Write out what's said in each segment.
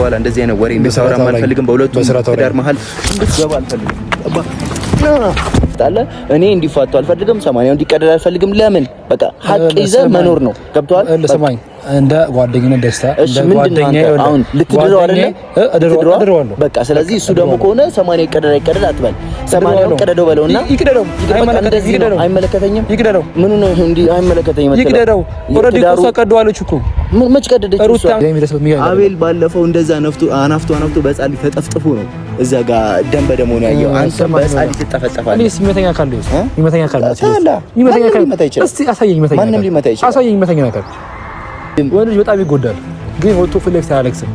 በኋላ እንደዚህ አይነት ወሬ እንድታወራ አልፈልግም። በሁለቱም ትዳር መሀል እንድትገባ አልፈልግም። እኔ እንዲፋቱ አልፈልግም። ሰማንያው እንዲቀደድ አልፈልግም። ለምን በቃ ሀቅ ይዘህ መኖር ነው። ገብቶሃል? ለሰማኝ እንደ ጓደኛዬ ደስታ እንደ ጓደኛዬ አሁን ልትድረው አይደለ? እድረዋለሁ በቃ። ስለዚህ እሱ ደግሞ ከሆነ ሰማንያው ይቀደድ አይቀደድ አትበል። ሰማንያው ቀደደው በለውና ይቅደደው። አይመለከተኝም። ይቅደደው። ምን ነው እንዴ? አይመለከተኝም። ይቅደደው። ኦሬዲ እኮ ቀደዋለች እኮ መች ቀደደች እሷ? አቤል ባለፈው እንደዛ አናፍቶ በጻሊ ተጠፍጥፎ ነው እዛ ጋር ደም በደም ሆነ ያየው። አንተም በጻሊ ትጠፈጠፋለህ። እኔስ ይመተኛ ካለ ይመተኛ ካለ እስቲ አሳየኝ። ማንም ሊመታ ይችላል። አሳየኝ ይመተኛ ካለ ወንድ ልጅ በጣም ይጎዳል። ግን ወጥቶ ፍሌክስ አያለቅስም።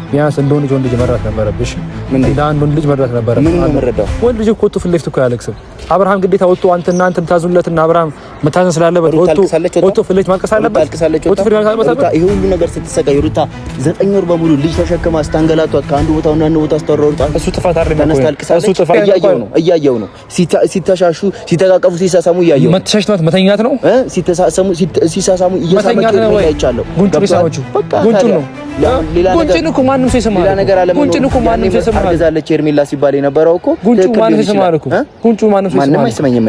ቢያንስ እንደ ወንድ ልጅ መረዳት ነበረብሽ። እንደ አንድ ወንድ ልጅ መረዳት ነበረ። ምን ነው መረዳው? ወንድ ልጅ እኮ ወጥቶ ፍሌክስ እኮ አያለቅስም። አብርሃም ግዴታ ወጥቶ አንተን ታዙለትና አብርሃም መታዘን ስላለበት ወጥቶ ፍሌክስ ማልቀስ አለበት። ወጥቶ ፍሌክስ ማልቀስ አለበት። ይሄ ሁሉ ነገር ስትሰቃይ ሩታ 9 ወር በሙሉ ልጅ ተሸክማ አስታንገላቷት ከአንዱ ቦታ ወደ አንዱ ቦታ አስተወረሩት። እሱ ጥፋት አይደለም እኮ እሱ ጥፋት እያየው ነው። ሲተሻሹ ሲተቃቀፉ ሲሳሳሙ እያየው ነው። መተሻሽቷት መተኛት ነው። ሲሳሳሙ እየሳመች ነው ያይቻለሁ። ጉንጩ ነው ሌላ ማንም ሰው ይሰማል። ሌላ ነገር አለ። ጉንጩን እኮ ማንም ሰው ይሰማል። አርግዛለች ሄርሜላ ሲባል የነበረው እኮ ጉንጩ ማንም ሰው ይሰማል እኮ ጉንጩ ማንም ሰው ይሰማል። ማንም አይሰማኝም።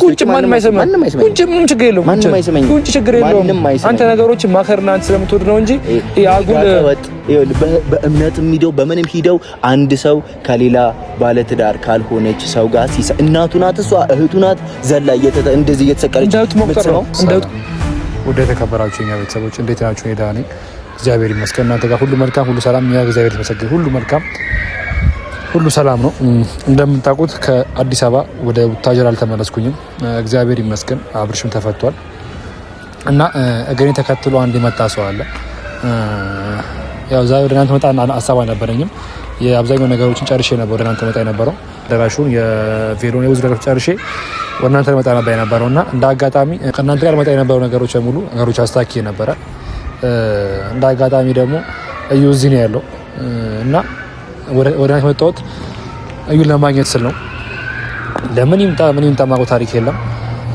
ጉንጭ ማንም አይሰማም። ጉንጭ ምንም ችግር የለውም። ማንም አይሰማኝም። ጉንጭ ችግር የለውም። አንተ ነገሮችን ማከርና አንተ ስለምትወድ ነው እንጂ ያጉል በእምነት ሂደው በምንም ሂደው አንድ ሰው ከሌላ ባለትዳር ካልሆነች ሰው ጋር እናቱ ናት እሷ እህቱ ናት ዘላ እንደዚህ እየተሰቀለች ነው። ወደ ተከበራችሁ የኛ ቤተሰቦች እንዴት ናችሁ? እኔ ደህና ነኝ እግዚአብሔር ይመስገን። እናንተ ጋር ሁሉ መልካም ሁሉ ሰላም? እኛ እግዚአብሔር ይመስገን ሁሉ መልካም ሁሉ ሰላም ነው። እንደምታውቁት ከአዲስ አበባ ወደ ቡታጀራ አልተመለስኩኝም። እግዚአብሔር ይመስገን አብርሽም ተፈቷል እና እገሌን ተከትሎ አንድ የመጣ ሰው አለ። ያው ዛሬ ወደ እናንተ መጣ ሀሳብ አልነበረኝም። የአብዛኛው ነገሮችን ጨርሼ ነበር ወደ እናንተ መጣ የነበረው። ደራሹን የቬሎን የውዝ ነገሮች ጨርሼ ወደ እናንተ መጣ ነበር የነበረው እና እንደ አጋጣሚ ከእናንተ ጋር መጣ የነበረው ነገሮች ሙሉ ነገሮች አስተካክዬ ነበረ። እንደ አጋጣሚ ደግሞ እዩ እዚህ ነው ያለው እና ወደ እናንተ መጣሁት እዩን ለማግኘት ስል ነው። ለምን ይምጣ ምን ይምጣ ማቆ ታሪክ የለም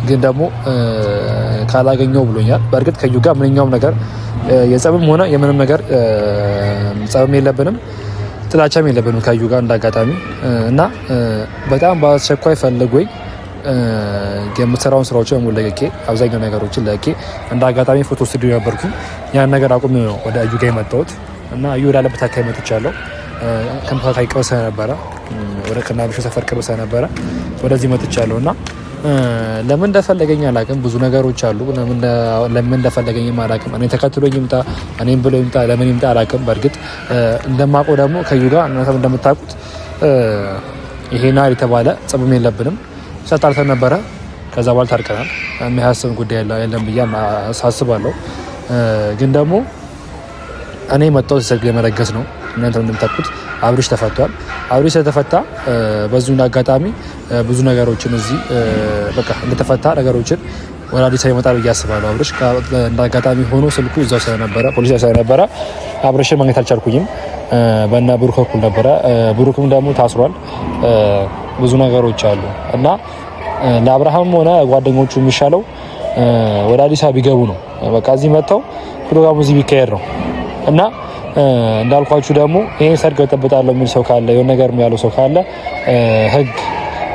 ግን ደግሞ ካላገኘው ብሎኛል። በእርግጥ ከዩ ጋር ምንኛውም ነገር የጸብም ሆነ የምንም ነገር ጸብም የለብንም ጥላቻም የለብንም ከዩ ጋር እንዳጋጣሚ እና በጣም በአስቸኳይ ፈልጎኝ የምትሰራውን ስራዎች በሙሉ ለቄ አብዛኛው ነገሮችን ለቄ እንዳጋጣሚ ፎቶ ስቱዲዮ ነበርኩኝ። ያን ነገር አቁሜ ነው ወደ እዩ ጋር የመጣሁት እና እዩ ወዳለበት አካባቢ መጥቻለሁ። ከምታታይ ቀውሰ ነበረ ወደ ከናብሽ ሰፈር ቀውሰ ነበረ ወደዚህ መጥቻለሁ እና ለምን እንደፈለገኝ አላውቅም። ብዙ ነገሮች አሉ። ለምን እንደፈለገኝ አላውቅም። እኔ ተከትሎኝ ይምጣ እኔም ብሎ ይምጣ ለምን ይምጣ አላውቅም። በእርግጥ እንደማውቀው ደግሞ ከዩ ጋር እናንተም እንደምታውቁት ይሄና የተባለ ጸብም የለብንም ሰጣልተን ነበረ። ከዛ በኋላ ታርቀናል። የሚያሳስብ ጉዳይ የለም ብዬ አሳስባለሁ። ግን ደግሞ እኔ መጣሁ ሰርግ ለመረገስ ነው። እናንተም እንደምታውቁት አብርሽ ተፈቷል። አብርሽ ስለተፈታ በዚሁ አጋጣሚ ብዙ ነገሮችን እዚህ በቃ እንደተፈታ ነገሮችን ወደ አዲስ አበባ ይመጣል ብዬ አስባለሁ። አብርሽ እንዳጋጣሚ ሆኖ ስልኩ እዛው ስለነበረ ፖሊስ ስለነበረ አብርሽን ማግኘት አልቻልኩኝም። በእነ ብሩክ በኩል ነበረ። ብሩክም ደግሞ ታስሯል። ብዙ ነገሮች አሉ እና ለአብርሃም ሆነ ጓደኞቹ የሚሻለው ወደ አዲስ አበባ ቢገቡ ነው። በቃ እዚህ መጥተው ፕሮግራሙ እዚህ ቢካሄድ ነው እና እንዳልኳችሁ ደግሞ ይሄን ሰርግ እጠብቃለሁ የሚል ሰው ካለ የሆነ ነገር ያለው ሰው ካለ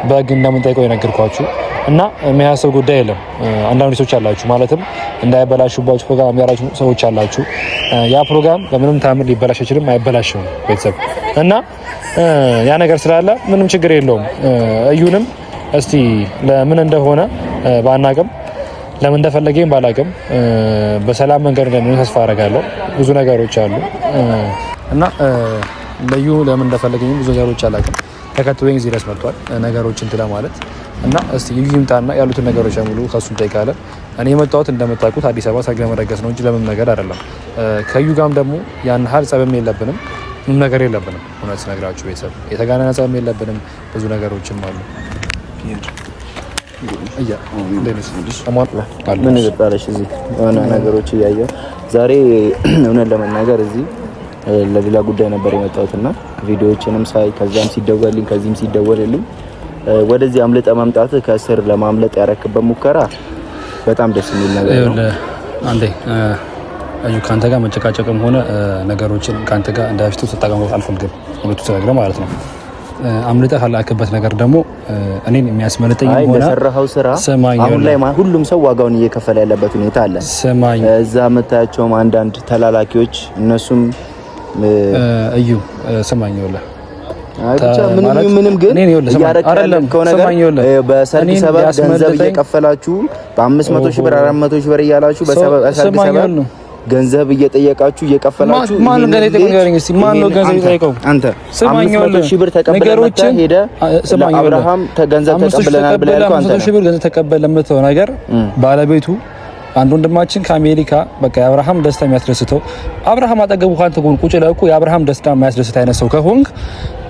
በህግ እንደምንጠይቀው የነገርኳችሁ እና የሚያስብ ጉዳይ የለም። አንዳንድ ሰዎች አላችሁ ማለትም እንዳይበላሹባችሁ ፕሮግራም የሚያራችሁ ሰዎች አላችሁ። ያ ፕሮግራም በምንም ታምር ሊበላሽ አይችልም፣ አይበላሽም ቤተሰብ እና ያ ነገር ስላለ ምንም ችግር የለውም። እዩንም እስቲ ለምን እንደሆነ ባናቅም ለምን እንደፈለገኝ ባላቅም በሰላም መንገድ እንደምን ተስፋ አደርጋለሁ። ብዙ ነገሮች አሉ እና ለዩ ለምን እንደፈለገኝ ብዙ ነገሮች አላቅም። ተከትሎኝ እዚህ ድረስ መጥቷል ነገሮችን እንትን ለማለት እና እስቲ እዩ ይምጣና ያሉትን ነገሮች ሙሉ ከሱ እንጠይቃለን። እኔ የመጣሁት እንደምታውቁት አዲስ አበባ ሰርግ ለመረገስ ነው እንጂ ለምን ነገር አይደለም። ከዩ ጋርም ደግሞ ያን ሀል ጸብም የለብንም ምንም ነገር የለብንም። እውነት ነግራችሁ ቤተሰብ የተጋነነ ጸብም የለብንም። ብዙ ነገሮችም አሉ። ምን ይጣላሽ እዚህ የሆነ ነገሮች እያየሁ ዛሬ እውነት ለመናገር እዚህ ለሌላ ጉዳይ ነበር የመጣሁትና ቪዲዮዎችንም ሳይ ከዛም ሲደወልልኝ ከዚህም ሲደወልልኝ ወደዚህ አምልጠ ማምጣት ከእስር ለማምለጥ ያረክበት ሙከራ በጣም ደስ የሚል ነገር ነው። አንዴ አዩ ካንተ ጋር መጨቃጨቅም ሆነ ነገሮችን ካንተ ጋር እንዳይፍቱ ተጣጣመው አልፈልግም ሁለቱ ተናግረው ማለት ነው። አምልጠህ ካላከበት ነገር ደግሞ እኔን የሚያስመልጠኝ ሆነ ለሰራው ስራ አሁን ላይ ሁሉም ሰው ዋጋውን እየከፈለ ያለበት ሁኔታ አለ። ሰማኝ እዛ መታያቸው አንዳንድ ተላላኪዎች እነሱም እዩ ሰማኝ ወላ አይቻ ምንም ግን ያረከለም ከሆነ ነገር በሰርግ ሰበብ ገንዘብ እየከፈላችሁ በ500 ሺህ ብር 400 ሺህ ብር እያላችሁ በሰርግ ሰበብ ገንዘብ እየጠየቃችሁ እየከፈላችሁ ማን ነው ገንዘብ እስቲ ማን ነው ገንዘብ ይጠይቀው? አንተ 500 ሺህ ብር ተቀበለህ ሄደ አብርሃም ገንዘብ ተቀበለናል ብለህ ያልከው አንተ 500 ሺህ ብር ገንዘብ ተቀበለ ለምትለው ነገር ባለቤቱ አንድ ወንድማችን ከአሜሪካ በቃ የአብርሃም ደስታ የሚያስደስተው አብርሃም አጠገቡ ካንተ ጎን ቁጭ ለኩ የአብርሃም ደስታ የሚያስደስት አይነት ሰው ከሆንክ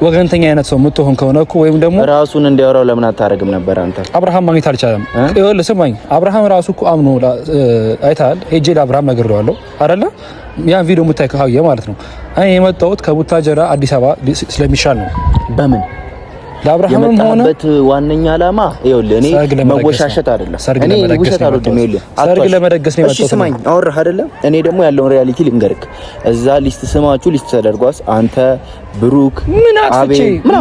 ወገንተኛ አይነት ሰው የምትሆን ከሆነ እኮ ወይም ደግሞ ራሱን እንዲያወራው ለምን አታረግም ነበር? አንተ አብርሃም ማግኘት አልቻለም። ይኸውልህ ስማኝ፣ አብርሃም ራሱ እኮ አምኖ አይተሃል። ሄጄ ለአብርሃም ነግሬዋለሁ አይደለ? ያን ቪዲዮ የምታይ ከሀየ ማለት ነው። እኔ የመጣሁት ከቡታጀራ አዲስ አበባ ስለሚሻል ነው። በምን ለአብርሃምም ሆነ ዋነኛ ዓላማ ይኸውልህ እኔ መወሻሸት አይደለም። እኔ ውሸት አልወድም። ይኸውልህ ሰርግ ለመደገስ ነው የመጣሁት። እሺ ስማኝ፣ አወራህ አይደለም? እኔ ደግሞ ያለውን ሪያሊቲ ልንገርክ። እዛ ሊስት ስማችሁ ሊስት ተደርጓስ አንተ ብሩክ አቤል ምን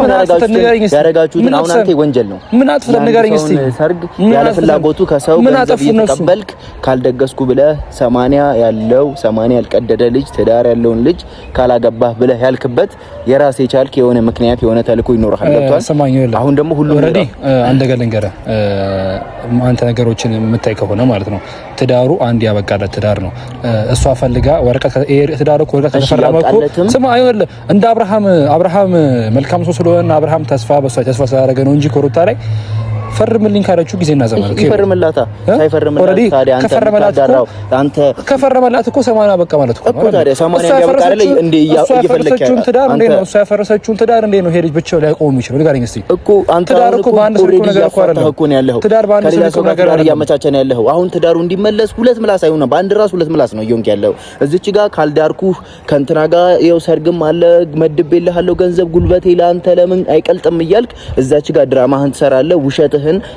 ያደረጋችሁትን አሁን አንተ ወንጀል ነው። ምን አጥፍተህ ንገረኝ እስቲ። ሰርግ ያለ ፍላጎቱ ከሰው ገንዘብ እየተቀበልክ ካልደገስኩ ብለህ 80 ያለው 80 ያልቀደደ ልጅ ትዳር ያለውን ልጅ ካላገባህ ብለህ ያልክበት የራሴ ቻልክ የሆነ ምክንያት የሆነ ተልእኮ ይኖርሃል። ገብቷል? አሁን ደግሞ ሁሉ ኦሬዲ አንደ ገለንገረ አንተ ነገሮችን የምታይ ከሆነ ማለት ነው ትዳሩ አንድ ያበቃለት ትዳር ነው። እሷ ፈልጋ ወረቀት ትዳሩ ወረቀት ተፈረመኩ ስማ አይወለ እንደ አብርሃም መልካም ሰው ስለሆነ አብርሃም ተስፋ ስላደረገ ነው እንጂ ኮሩታ ላይ ፈርምልኝ ካለችው ጊዜና ዘመን ይፈርምላታ ሳይፈርምላት ታዲያ አንተ ከፈረመላት እኮ 80 በቃ ማለት እኮ ታዲያ 80 ያበቃ አይደል እንዴ? እየፈለከችውን ትዳር እንዴ ነው እሷ ያፈረሰችውን ትዳር እንዴ ነው ሄድሽ ብቻው ላይ ቆም ይችላል? ንገረኝ እስቲ እኮ አንተ ትዳር እኮ በአንድ ስልክ ነገር እኮ አይደለም እኮ ነው ያለው። ትዳር በአንድ ስልክ ነገር እያመቻቸን ያለው አሁን ትዳሩ እንዲመለስ ሁለት ምላስ አይሆንም፣ በአንድ ራስ ሁለት ምላስ ነው እየሆንክ ያለው። እዚች ጋር ካልዳርኩ ከእንትና ጋር ይኸው ሰርግም አለ መድቤልሃለሁ ገንዘብ ጉልበቴ ለአንተ ለምን አይቀልጥም እያልክ እዛች ጋር ድራማህን ትሰራለህ ውሸት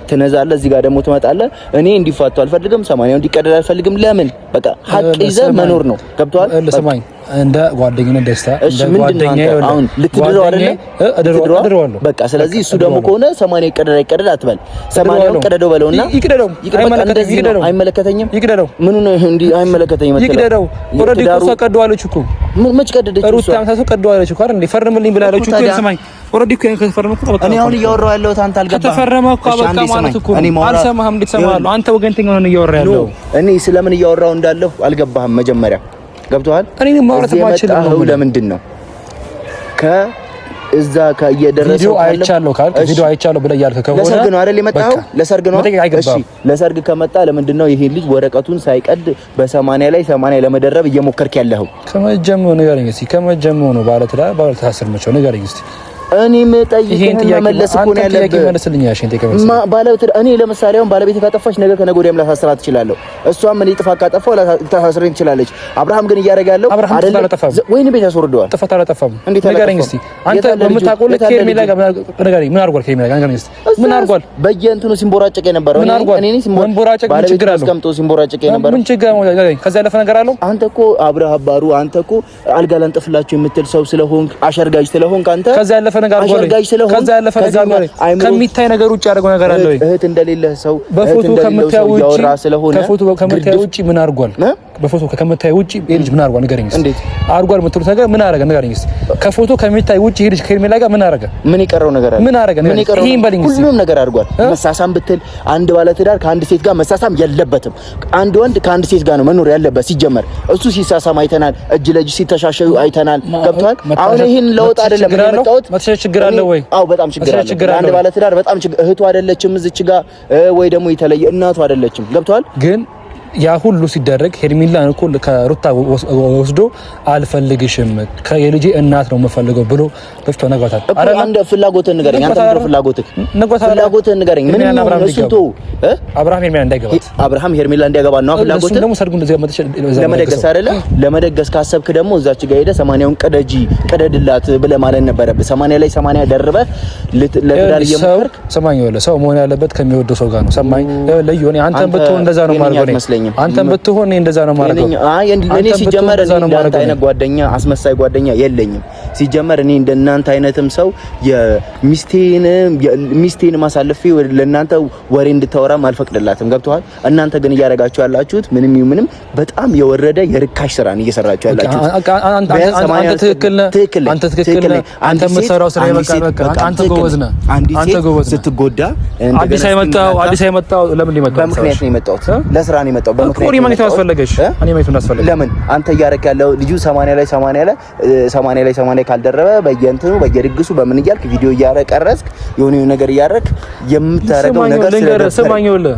ትነዛለህ። እዚህ ጋር ደግሞ ትመጣለህ። እኔ እንዲፋቱ አልፈልግም፣ 80 እንዲቀደድ አልፈልግም። ለምን በቃ ሀቅ ይዘህ መኖር ነው። ገብቶሃል? ለሰማኝ እንደ ጓደኝነት ደስታ እንደ ጓደኛዬ አሁን ልትድረው አይደለ? እድረዋለሁ በቃ። ስለዚህ እሱ ደግሞ ከሆነ 80 ይቀደድ አይቀደድ አትበል። 80 ቀደደው በለውና ይቅደደው። አይመለከተኝም። ይቅደደው። ምን ነው እንዴ? አይመለከተኝም። ይቅደደው። ኦሬዲ እኮ ቀደዋለች እኮ መች ቀደደች? ሩት ታምታሱ ቀደዋለች እኮ አይደል? ፈርምልኝ ብላለች እኮ። ሰማኝ ኦሬዲ እኮ ከፈረመኩ በቃ እኔ አሁን እያወራሁ ያለሁት አንተ አልገባህም። ከተፈረመ እኮ በቃ ማለት እኮ አልሰማህም። እንዴት ሰማሃለሁ? አንተ ወገንተኛ ሆነህ እያወራህ ያለው እኔ ስለምን እያወራሁ እንዳለሁ አልገባህም መጀመሪያ። ገብቶሃል? እኔ ማውራት ማችልም ነው። ለምንድን ነው ከእዛ ከየደረሰው ቪዲዮ አይቻለሁ ካልክ ቪዲዮ አይቻለሁ ብለህ ያልከ ከሆነ ለሰርግ ነው አይደል የመጣው? ለሰርግ ነው። እሺ ለሰርግ ከመጣ ለምንድን ነው ይሄ ልጅ ወረቀቱን ሳይቀድ በ80 ላይ 80 ለመደረብ እየሞከርክ ያለኸው? ከመጀመሩ ንገረኝ እስኪ። ከመጀመሩ ነው ባለትዳር መቼው ንገረኝ እስኪ። እኔ መጠይቅህን መመለስ እኮ ነው ያለብህ። እኔ ለምሳሌ አሁን ባለቤት ካጠፋች ነገር ከነገ ወዲያም ላሳስራት እችላለሁ። እሷም እኔ ጥፋት ካጠፋው ላሳስረኝ ትችላለች። አብርሃም ግን እያደረገ ያለው አይደለም ወይኔ ቤት ያስወርደዋል። ጥፋት አላጠፋም። ንገረኝ እስቲ አንተ በምታውቀው ልክ ኬርሜላ ጋር ንገረኝ። ምን አድርጓል? ኬርሜላ ጋር ንገረኝ እስቲ ምን አድርጓል? በየእንትኑ ሲምቦራጨቅ የነበረው እኔ ሲምቦራጨቅ ባለቤት አስቀምጦ ሲምቦራጨቅ የነበረው ምን ችግር ነው? ከዛ ያለፈ ነገር አለው? አንተ እኮ አብርሃም ባሩ አንተ እኮ አልጋ ላንጥፍላችሁ የምትል ሰው ስለሆንክ አሸርጋጅ ስለሆንክ አንተ ከዛ ያለፈ ነገር አድርጓል። ከዛ ያለፈ ነገር አድርጓል። ከሚታይ ነገር ውጪ ያደረገው ነገር አለ ወይ? እህት እንደሌለ ሰው በፎቶ ከምታየው ውጪ ከፎቶ ከምታየው ውጪ ምን አድርጓል? በፎቶ ከምታየው ውጪ ልጅ ምን አድርጓል? ንገረኝ እስቲ። አድርጓል የምትሉት ነገር ምን አደረገ? ንገረኝ እስቲ። ከፎቶ ከሚታይ ውጪ ልጅ ከሄርሜላ ጋር ምን አደረገ? ምን የቀረው ነገር አለ? ምን አደረገ? ይሄን በልኝ እስቲ። ሁሉም ነገር አድርጓል። መሳሳም ብትል አንድ ባለ ትዳር ከአንድ ሴት ጋር መሳሳም የለበትም። አንድ ወንድ ከአንድ ሴት ጋር ነው መኖር ያለበት ሲጀመር። እሱ ሲሳሳም አይተናል። እጅ ለእጅ ሲተሻሸዩ አይተናል። ገብቷል? አሁን ይሄን ለውጥ አይደለም የመጣሁት። ችግር አለ ወይ? አዎ በጣም ችግር አለ። አንድ ባለ ትዳር በጣም ችግር እህቱ አይደለችም እዚች ጋር ወይ ደግሞ የተለየ እናቱ አይደለችም። ገብቷል? ግን ያ ሁሉ ሲደረግ ሄርሜላን እኮ ከሩታ ወስዶ አልፈልግሽም ከየልጄ እናት ነው የምፈልገው ብሎ በፍቶ ነግሯታል። አረ አንድ ፍላጎትን ንገረኝ። አንተ ምንድነው ፍላጎትህ? ፍላጎትን ንገረኝ። ምን ነው እሱን ተው። አብርሃም ሄርሜላ እንዳይገባት አብርሃም ሄርሜላ እንዳይገባ ነው ፍላጎትህ? ደግሞ ሰርጉን ለመደገስ አይደለ? ለመደገስ ካሰብክ ደግሞ እዛች ጋር ሄደህ 80ውን ቀደድላት ብለህ ማለት ነበረብህ። 80 ላይ 80 ደርበህ ለትዳር እየሞከርክ ሰማኝ። ወለ ሰው መሆን ያለበት ከሚወደው ሰው ጋር ነው። ሰማኝ ለዩ እኔ አንተን ብትሆን እንደዛ ነው ማለት ነው። የለኝም። አንተም ብትሆን እንደዛ ነው ማረገው። እኔ ሲጀመር እንዳንተ አይነት ጓደኛ አስመሳይ ጓደኛ የለኝም። ሲጀመር እኔ እንደናንተ አይነትም ሰው የሚስቴን ማሳለፌ ለናንተ ወሬ እንድታወራ ማልፈቅድላትም። ገብቶሃል? እናንተ ግን እያደረጋችሁ ያላችሁት ምንም በጣም የወረደ የርካሽ ስራ ነው እየሰራችሁ ያላችሁት። አንተ ትክክል ነህ። አንተ የምትሰራው ስራ በቃ አንተ ጎበዝ ነህ። አንተ ጎበዝ ስትጎዳ አዲስ አይመጣው ለምን ሊመጣው? በምክንያት ነው የመጣሁት። ለስራ ነው የመጣሁት። በምክንያት ነው ያስፈልገሽ። እኔ ማይቱ ያስፈልገሽ። ለምን አንተ እያረክ ያለው ልጁ 80 ላይ ካልደረበ በየእንትኑ በየድግሱ በምን እያልክ ቪዲዮ እያቀረጽክ የሆነ ነገር እያረክ የምታረገው ነገር ስለማኝውልህ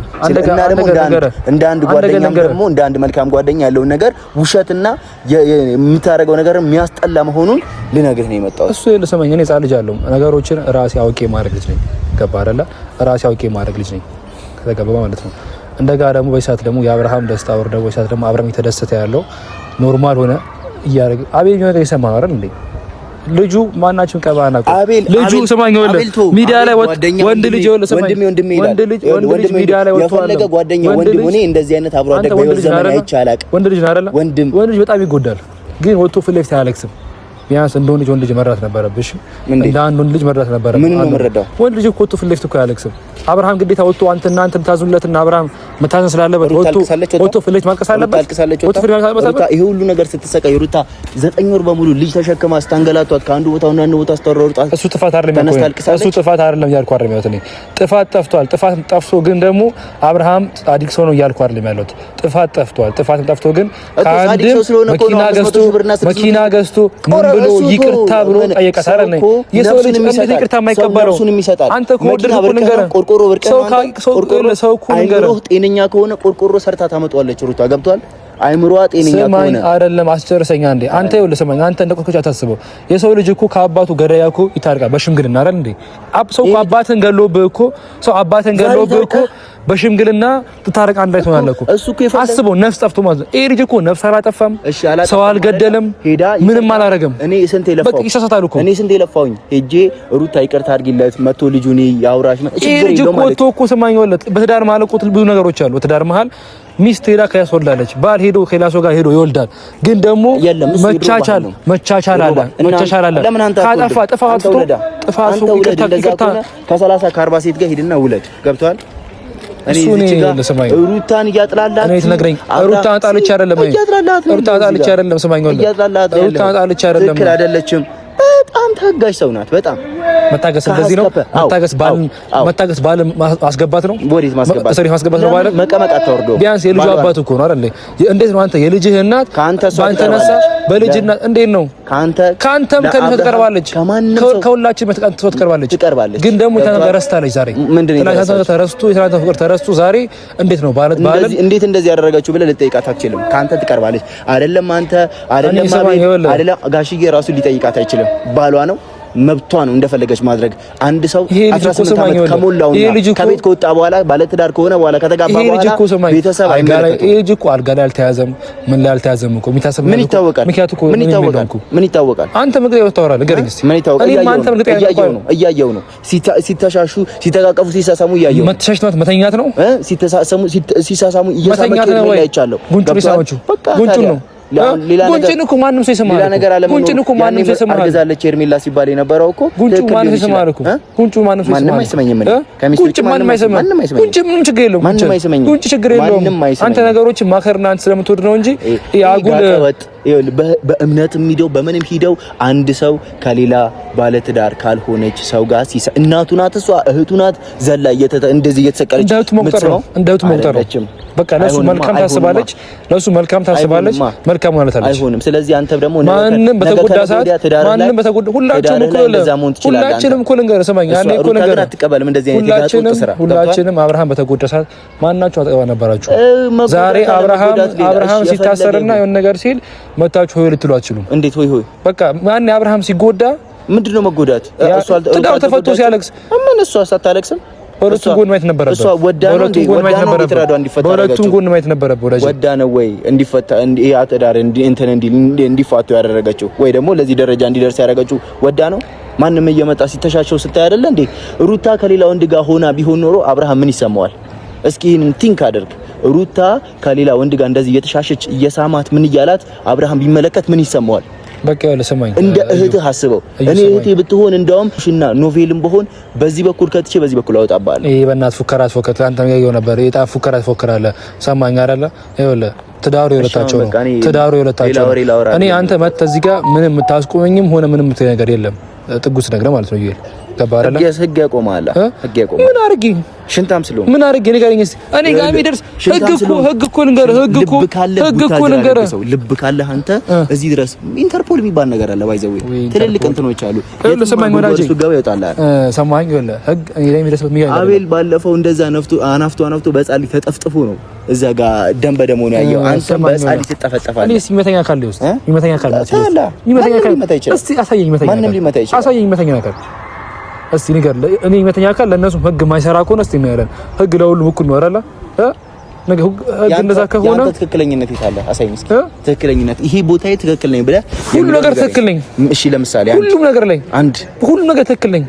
እንደ አንድ ጓደኛም ደግሞ እንደ አንድ መልካም ጓደኛ ያለውን ነገር ውሸትና የምታረገው ነገር የሚያስጠላ መሆኑን ልነግርህ ነው የመጣሁት። እሱ ለሰማኝ እኔ ሕፃን ልጅ አለው ነገሮችን ራሴ አውቄ ማድረግ ልጅ ነኝ። ገባ አይደለ? ራሴ አውቄ ማድረግ ልጅ ነኝ። ከተገባ ማለት ነው። እንደጋ ደግሞ በይሳት ደግሞ የአብርሃም ደስታ ወር ደግሞ በይሳት ደግሞ አብርሃም የተደሰተ ያለው ኖርማል ሆነ እያረግ አቤል ነገር ይሰማል አይደል እንዴ? ልጁ ማናችን ቀባና ልጁ ሰማኝ ወለ ሚዲያ ላይ ወንድ ልጅ ወለ ሰማኝ ወንድ ልጅ ሚዲያ ላይ ወጥቷል። የፈለገ ጓደኛ ወንድም ሆኔ እንደዚህ አይነት አብሮ አደግ በህይወት ዘመን አይቻላል። ወንድ ልጅ አይደለ? ወንድ ልጅ በጣም ይጎዳል። ግን ወጥቶ ፊት ለፊት አያለቅስም። ቢያንስ እንደ ወንድ ልጅ መረዳት ነበረብሽ። እንደ አንድ ወንድ ልጅ መረዳት ነበረብሽ። ምን ነው መረዳው? ወንድ ልጅ እኮ ወጥቶ ፊት ለፊት እኮ አያለቅስም። አብርሃም ግዴታ ወጥቶ እናንተ ታዙለትና አብርሃም መታዘን ስላለበት ወጥቶ ፊት ለፊት ማልቀስ አለበት። ይሄ ሁሉ ነገር ስትሰቃይ ሩታ 9 ወር በሙሉ ልጅ ተሸክማ ስታንገላቷት ከአንዱ ቦታ ወደ አንዱ ቦታ አስተወራሩት። እሱ ጥፋት አይደለም ያልኩ አይደለም ያለው እኔ ጥፋት ጠፍቷል። ጥፋት ጠፍቶ ግን ደግሞ አብርሃም ጻድቅ ሰው ነው ያልኩ አይደለም ያለው። ጥፋት ጠፍቷል። ጥፋት ጠፍቶ ግን ከአንድም መኪና ገዝቶ ብሎ ይቅርታ ብሎ ጠየቀ። ሳረነ የሰው ልጅ እንዴት ይቅርታ የማይቀበለው? አንተ ኮድር እኮ ነገር ቆርቆሮ ብርቀን ሰው እኮ ነገር ጤነኛ ከሆነ ቆርቆሮ ሰርታ ታመጣዋለች። ሩታ ገብቷል። አይምሮዋ ጤነኛ ከሆነ አይደለም። አስጨርሰኛ እንዴ አንተ ይኸውልህ ስማኝ። አንተ እንደ ቆርቆቻ አታስበው። የሰው ልጅ እኮ ከአባቱ ገዳያ እኮ ይታርቃል በሽምግልና አይደል እንዴ? ሰው አባትን ገሎብህ እኮ በሽምግልና ትታረቅ አንድ ላይ ትሆናለህ እኮ። አስበው ነፍስ ጠፍቶ ማለት ነው። ይሄ ልጅ እኮ ነፍስ አላጠፋም፣ ሰው አልገደለም፣ ምንም አላረገም። እኔ ስንት የለፋው በቃ ይሳሳታል እኮ። እኔ ስንት የለፋውኝ ሄጄ ሩታ ይቅርታ አድርጊለት መቶ ልጁን ያውራሽ ነው። ይሄ ልጅ እኮ ወጥቶ እኮ ስማኝ ወለት በትዳር መሀል እኮ ብዙ ነገሮች አሉ። በትዳር መሀል ሚስት ሄዳ ከያስወልዳለች፣ ባል ሄዶ ከሌላ ሰው ጋር ሄዶ ይወልዳል። ግን ደግሞ መቻቻል አለ። ካጠፋ ጥፋቱ ይቅርታ ከ30 ከ40 ሴት ጋር ሄድና ውለድ። ገብቷል። እኔ ሩታን እያጥላላት እኔ ትነግረኝ ሩታን ጣልቼ አይደለም ስማኝ አይደለም ትክክል አይደለችም። በጣም ታጋሽ ሰው ናት። በጣም መታገስ እንደዚህ ነው። መታገስ ባል ማስገባት ነው። ወዴት ማስገባት? ሰሪ ማስገባት ነው። ባል መቀመጥ አታወርዶ። ቢያንስ የልጁ አባት እኮ ነው አይደል? እንዴት ነው አንተ የልጅህ እናት ባንተ ነሳ በልጅ እናት እንዴት ነው? ካንተም ከልጅ ትቀርባለች፣ ከሁላችን ሰው ትቀርባለች። ግን ደግሞ ተረስታለች። ዛሬ የትናንት ፍቅር ተረስቶ ዛሬ እንዴት ነው ባል እንዴት እንደዚህ ያደረጋችሁ ብለህ ልጠይቃት አትችልም። ካንተ ትቀርባለች አይደለም? አንተ አይደለም ጋሽዬ ራሱ ሊጠይቃት አይችልም። ባሏ ነው፣ መብቷ ነው እንደፈለገች ማድረግ። አንድ ሰው 18 ዓመት ከሞላውና ከቤት ከወጣ በኋላ ባለትዳር ከሆነ በኋላ ከተጋባ በኋላ ቤተሰብ አይመለከቱም። ይሄ ልጅ እኮ አልጋ ላይ አልተያዘም፣ ምን ላይ አልተያዘም እኮ የሚታሰብ ምን ይታወቃል? ምን ይታወቃል? አንተ ምግብ ያወጣው ንገረኝ እስቲ። ምን ይታወቃል? እያየው ነው ሲተሻሹ፣ ሲተቃቀፉ፣ ሲሳሳሙ እያየው ነው። መተሻሽት መተኛት ነው። ሲሳሳሙ እየሳመች ነው ያይቻለሁ። ጉንጩን ነው ጉንጭን እኮ ማንም ሰው ይሰማል። ጉንጭን እኮ ማንም ሰው ይሰማል። አርግዛለች ሄርሜላ ሲባል የነበረው እኮ ጉንጭ ማንም ሰው ይሰማል እኮ ጉንጭ ማንም ሰው ይሰማል። ማንም አይሰማኝም። ጉንጭ ማንም አይሰማም። ጉንጭ ምንም ችግር የለውም። ማንም አይሰማኝም። ጉንጭ ችግር የለውም። አንተ ነገሮችን ማከርና አንተ ስለምትወድ ነው እንጂ ያጉል በእምነት ሂደው በምንም ሂደው አንድ ሰው ከሌላ ባለትዳር ካልሆነች ሰው ጋር እናቱ ናት፣ እሷ እህቱ ናት፣ ዘላ እንደዚህ እየተሰቀለች እንደውት መቁጠር ነው። በቃ ለሱ መልካም ታስባለች፣ መልካም ማለት አለች። አይሆንም። ስለዚህ አንተ ደግሞ ማንንም በተጎዳ ሰዓት ማንንም በተጎዳ ሁላችንም እኮ ልንገርህ ስማኝ፣ ያኔ እኮ ልንገርህ አትቀበልም እንደዚህ አይነት የጋጦጥ ስራ። ሁላችንም አብርሃም በተጎዳ ሰዓት ማናችሁ አጠገባ ነበራችሁ። ዛሬ አብርሃም ሲታሰርና የሆነ ነገር ሲል መታችሁ ሆይ ልትሉ አትችሉም። እንዴት ሆይ በቃ ማን አብርሃም ሲጎዳ ምንድነው መጎዳት? እሷ ትዳር ተፈቶ ሲያለቅስ ምን እሷ ሳታለቅስም በሁለቱም ጎን ማየት ነበረበት። በሁለቱም ጎን ማየት ነበረበት። ወዳ ነው ወይ እንዲፈታ አትዳር እንዲፋቱ ያደረገችው ወይ ደግሞ ለዚህ ደረጃ እንዲደርስ ያደረገችው ወዳ ነው? ማንም እየመጣ ሲተሻቸው ስታይ አይደለ እንዴ? ሩታ ከሌላ ወንድ ጋር ሆና ቢሆን ኖሮ አብርሃም ምን ይሰማዋል? እስኪ ይሄንን ቲንክ አድርግ። ሩታ ከሌላ ወንድ ጋር እንደዚህ እየተሻሸች እየሳማት ምን እያላት አብርሃም ቢመለከት ምን ይሰማዋል? በቃ ለሰማኝ እንደ እህትህ አስበው። እኔ እህቴ ብትሆን እንደውም ሽና ኖቬልም በሆን በዚህ በኩል ከትቼ በዚህ በኩል አወጣባለሁ። ይሄ በእናት ፉከራ ፎከተ አንተ ያየው ነበር። የጣ ፉከራ ፎከራለ ሰማኝ አይደለ? ይኸውልህ ትዳሩ የሁለታቸው ነው። ትዳሩ የሁለታቸው ነው። እኔ አንተ መጥተህ እዚህ ጋር ምንም የምታስቆመኝም ሆነ ምንም የምትለው ነገር የለም። ጥጉስ ነግረህ ማለት ነው። ይሄ ተባረለ ህግ ያቆማል። ህግ ያቆማል። ምን አርጊ ሽንታም ስለሆነ ምን አርጊ ንገረኝ እስቲ። እኔ ጋር የሚደርስ ህግ እኮ ንገረህ። ህግ እኮ ንገረህ። ልብ ካለ አንተ እዚህ ድረስ ኢንተርፖል የሚባል ነገር አለ። ባይዘው ትልልቅ እንትኖች አሉ። ሰማኝ ወዳጅ ገባ ይወጣላል። ሰማኝ ወለ ህግ እኔ ላይ የሚደርስ አቤል ባለፈው እንደዛ አናፍቶ በጻሊ ተጠፍጥፎ ነው እዛ ጋር ደም በደም ሆነ ያየው። አንተ በጻሊ ተጠፈጠፋለህ። እኔ ሲመተኛ ካለ ውስጥ ይመተኛ ካለ እስቲ አሳየኝ። ይመተኛ ካለ እስቲ ንገር። እኔ ይመተኛ ካለ ለነሱ ህግ ማይሰራ ከሆነ እስቲ ነው ያለን። ህግ ለሁሉም እኩል ነው አይደል? ነገ ህግ እንደዛ ከሆነ ያንተ ትክክለኝነት ይታለ አሳየኝ እስኪ። ትክክለኝነት ይሄ ቦታዬ ትክክል ነኝ ብለህ ሁሉ ነገር ትክክል ነኝ። እሺ ለምሳሌ ሁሉ ነገር ላይ ሁሉ ነገር ትክክል ነኝ።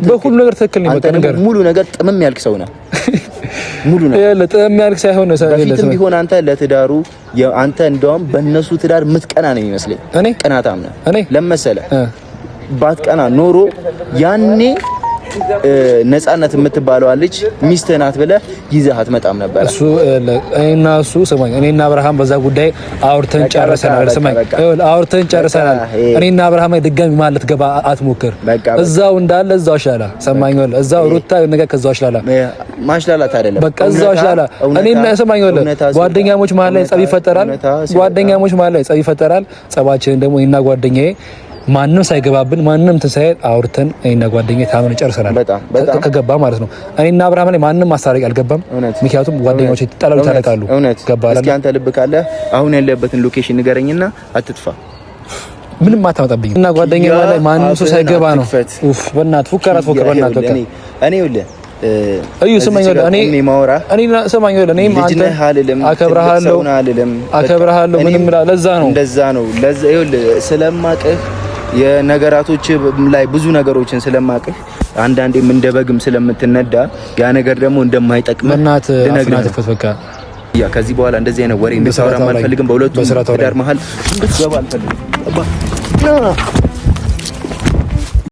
በሁሉ ነገር ትክክል ነኝ። በቃ ነገር ሙሉ ነገር ጥምም ያልክ ሰው ነህ። ሙሉ ነገር ለጥምም ያልክ ሳይሆን በፊትም ቢሆን አንተ ለትዳሩ አንተ እንደውም በእነሱ ትዳር ምትቀና ነው የሚመስለኝ። እኔ ቀናታም ነህ ለመሰለ ባትቀና ኖሮ ያኔ ነፃነት የምትባለው ልጅ ሚስትህ ናት ብለህ ይዘህ አትመጣም ነበር። እሱ እኔና እሱ ሰማኝ። እኔና አብርሃም በዛ ጉዳይ አውርተን ጨርሰናል። ሰማኝ አውርተን ጨርሰናል። እኔና አብርሃም ድጋሚ ማለት ገባ አትሞክር። እዛው እንዳለ እዛው ሻላ ሰማኝ። ወለ እዛው ሩታ ነገር ከዛው ሻላ ማሽላላት አይደለም። በቃ እዛው ሻላ እኔና ሰማኝ። ወለ ጓደኛሞች መሀል ላይ ጸብ ይፈጠራል። ጸባችንን ደግሞ እኔና ጓደኛዬ ማንንም ሳይገባብን ማንንም ተሳይል አውርተን እኔና ጓደኛዬ ታመን ጨርሰናል። ከገባ ማለት ነው። እኔና አብርሃም ላይ ማንንም ማስታረቅ አልገባም። ምክንያቱም ጓደኞቼ ተጣላሉ ታረቃሉ። ገባ አይደል? እስኪ አንተ ልብ ካለ አሁን ያለበትን ሎኬሽን ንገረኝና አትጥፋ። ምንም አታመጣብኝ እና ጓደኛዬ ላይ ማንንም ሰው ሳይገባ ነው። ኡፍ በእናትህ ፉከራ በእናትህ በቃ እኔ ይኸውልህ እዩ ስማኝ። እኔ ስማኝ እኔም አከብርሃለሁ ምንም ለዛ ነው እንደዛ ነው። ለዛ ይኸውልህ ስለማቅህ የነገራቶች ላይ ብዙ ነገሮችን ስለማቅህ አንዳንዴም እንደ በግም ስለምትነዳ ያ ነገር ደግሞ እንደማይጠቅም ልነግርህ በቃ ያ ከዚህ በኋላ እንደዚህ አይነት ወሬ እንድታወራ አልፈልግም። በሁለቱም ትዳር መሀል እንድትገባ አልፈልግም።